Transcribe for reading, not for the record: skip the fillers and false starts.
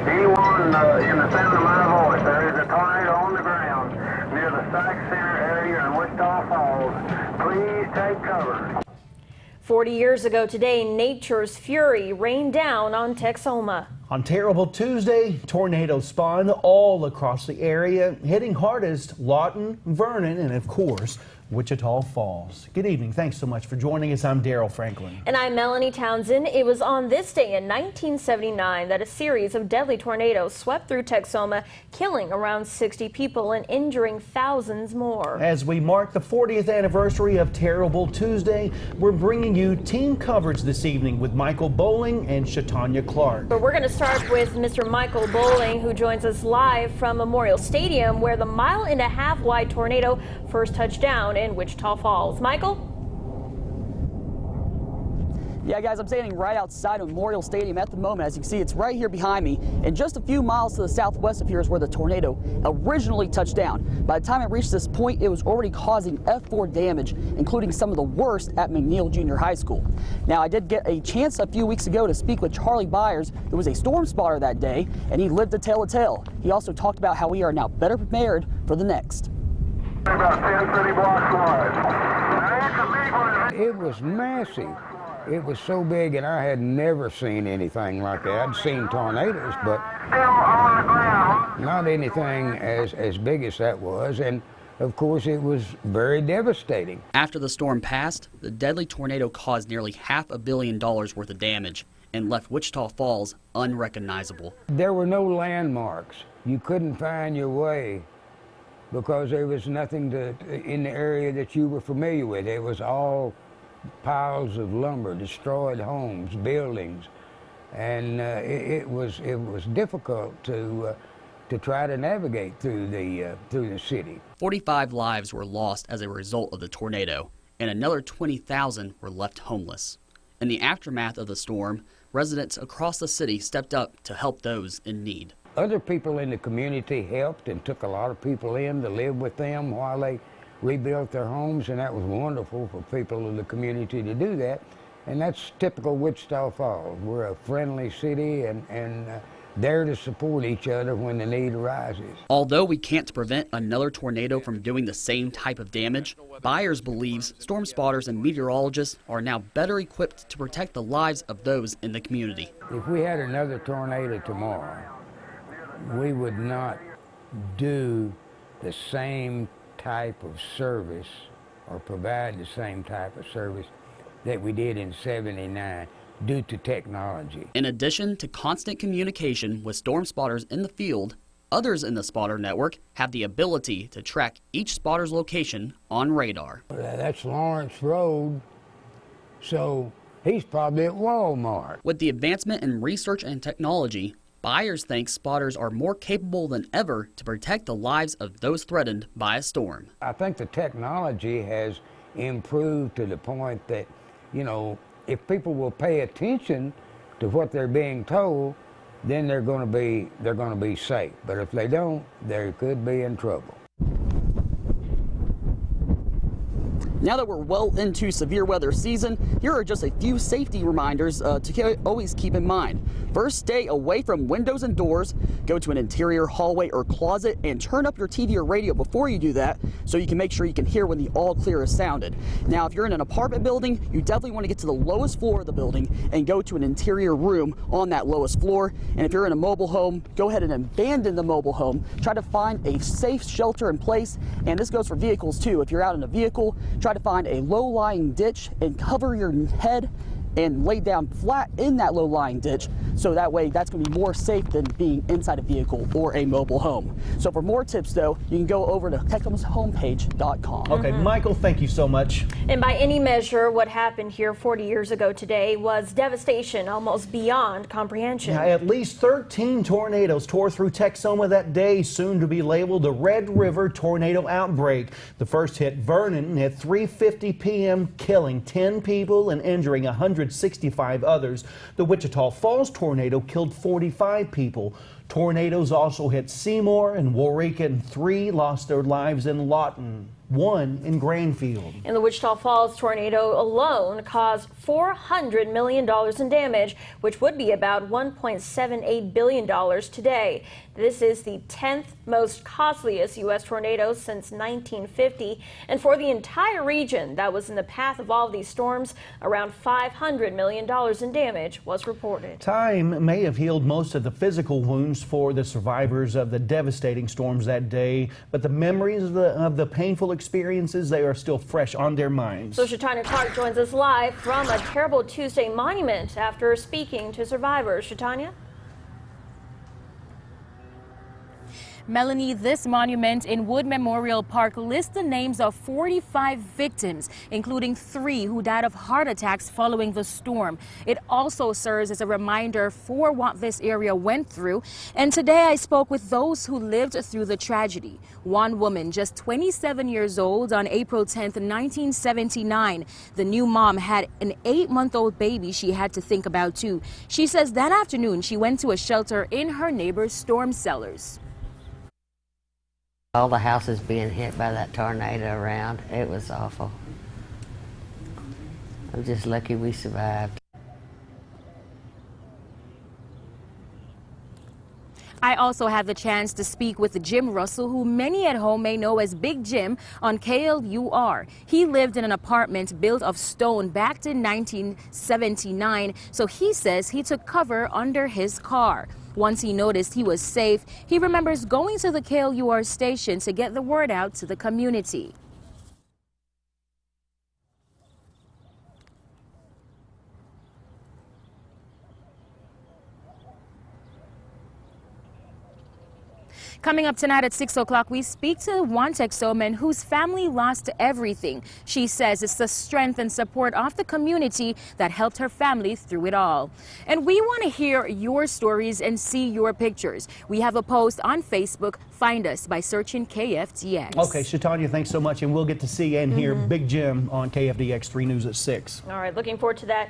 Anyone in the sound of my voice, there is a tornado on the ground near the Sac Center area in Wichita Falls. Please take cover. 40 years ago today, nature's fury rained down on Texoma. On Terrible Tuesday, tornadoes spawned all across the area, hitting hardest Lawton, Vernon, and of course, Wichita Falls. Good evening. Thanks so much for joining us. I'm Daryl Franklin. And I'm Melanie Townsend. It was on this day in 1979 that a series of deadly tornadoes swept through Texoma, killing around 60 people and injuring thousands more. As we mark the 40th anniversary of Terrible Tuesday, we're bringing you team coverage this evening with Michael Bowling and Shatanya Clark. But we're going to start with Mr. Michael Bowling, who joins us live from Memorial Stadium, where the mile-and-a-half wide tornado first touched down in Wichita Falls. Michael? Yeah, guys, I'm standing right outside of Memorial Stadium at the moment. As you can see, it's right here behind me, and just a few miles to the southwest of here is where the tornado originally touched down. By the time it reached this point, it was already causing F4 damage, including some of the worst at McNeil Junior High School. Now, I did get a chance a few weeks ago to speak with Charlie Byers, who was a storm spotter that day, and he lived to tell a tale. He also talked about how we are now better prepared for the next. About 10 city blocks wide. It was massive. It was so big, and I had never seen anything like that. I'd seen tornadoes, but Still on the ground. not anything as big as that was. And of course, it was very devastating. After the storm passed, the deadly tornado caused nearly $500 million worth of damage and left Wichita Falls unrecognizable. There were no landmarks. You couldn't find your way because there was nothing in the area that you were familiar with. It was all piles of lumber, destroyed homes, buildings, and it was difficult to try to navigate through the city. 45 lives were lost as a result of the tornado, and another 20,000 were left homeless. In the aftermath of the storm, residents across the city stepped up to help those in need. Other people in the community helped and took a lot of people in to live with them while they rebuilt their homes, and that was wonderful for people in the community to do that. And that's typical Wichita Falls. We're a friendly city and there to support each other when the need arises. Although we can't prevent another tornado from doing the same type of damage, Byers believes storm spotters and meteorologists are now better equipped to protect the lives of those in the community. If we had another tornado tomorrow, we would not do the same type of service or provide the same type of service that we did in '79 due to technology. In addition to constant communication with storm spotters in the field, others in the spotter network have the ability to track each spotter's location on radar. That's Lawrence Road, so he's probably at Walmart. With the advancement in research and technology, Byers thinks spotters are more capable than ever to protect the lives of those threatened by a storm. I think the technology has improved to the point that, you know, if people will pay attention to what they're being told, then they're going to be safe. But if they don't, they could be in trouble. Now that we're well into severe weather season, here are just a few safety reminders to always keep in mind. First, stay away from windows and doors. Go to an interior hallway or closet and turn up your TV or radio before you do that so you can make sure you can hear when the all clear is sounded. Now, if you're in an apartment building, you definitely want to get to the lowest floor of the building and go to an interior room on that lowest floor. And if you're in a mobile home, go ahead and abandon the mobile home. Try to find a safe shelter in place, and this goes for vehicles too. If you're out in a vehicle, try to find a low-lying ditch and cover your head and lay down flat in that low-lying ditch, so that way that's going to be more safe than being inside a vehicle or a mobile home. So for more tips, though, you can go over to Texomashomepage.com. Okay, Michael, thank you so much. And by any measure, what happened here 40 years ago today was devastation almost beyond comprehension. Now, at least 13 tornadoes tore through Texoma that day, soon to be labeled the Red River tornado outbreak. The first hit Vernon at 3:50 p.m., killing 10 people and injuring 165 others. The Wichita Falls tornado killed 45 people. Tornadoes also hit Seymour and Warwick, and 3 lost their lives in Lawton. one in Granfield. And the Wichita Falls tornado alone caused $400 million in damage, which would be about $1.78 billion today. This is the 10th most costliest U.S. tornado since 1950. And for the entire region that was in the path of all of these storms, around $500 million in damage was reported. Time may have healed most of the physical wounds for the survivors of the devastating storms that day, but the memories of the painful experiences, they are still fresh on their minds. So Shatanya Clark joins us live from a Terrible Tuesday monument after speaking to survivors. Shatanya? Melanie, this monument in Wood Memorial Park lists the names of 45 victims, including 3 who died of heart attacks following the storm. It also serves as a reminder for what this area went through. And today I spoke with those who lived through the tragedy. One woman, just 27 years old, on April 10th, 1979. The new mom had an 8-month-old baby she had to think about too. She says that afternoon she went to a shelter in her neighbor's storm cellars. All the houses being hit by that tornado around, it was awful. I'm just lucky we survived. I also had the chance to speak with Jim Russell, who many at home may know as Big Jim on KLUR. He lived in an apartment built of stone back in 1979, so he says he took cover under his car. Once he noticed he was safe, he remembers going to the KLUR station to get the word out to the community. Coming up tonight at 6 o'clock, we speak to one Texoman whose family lost everything. She says it's the strength and support of the community that helped her family through it all. And we want to hear your stories and see your pictures. We have a post on Facebook. Find us by searching KFDX. Okay, Shatanya, thanks so much, and we'll get to see and hear Big Jim on KFDX 3 News at 6. All right, looking forward to that.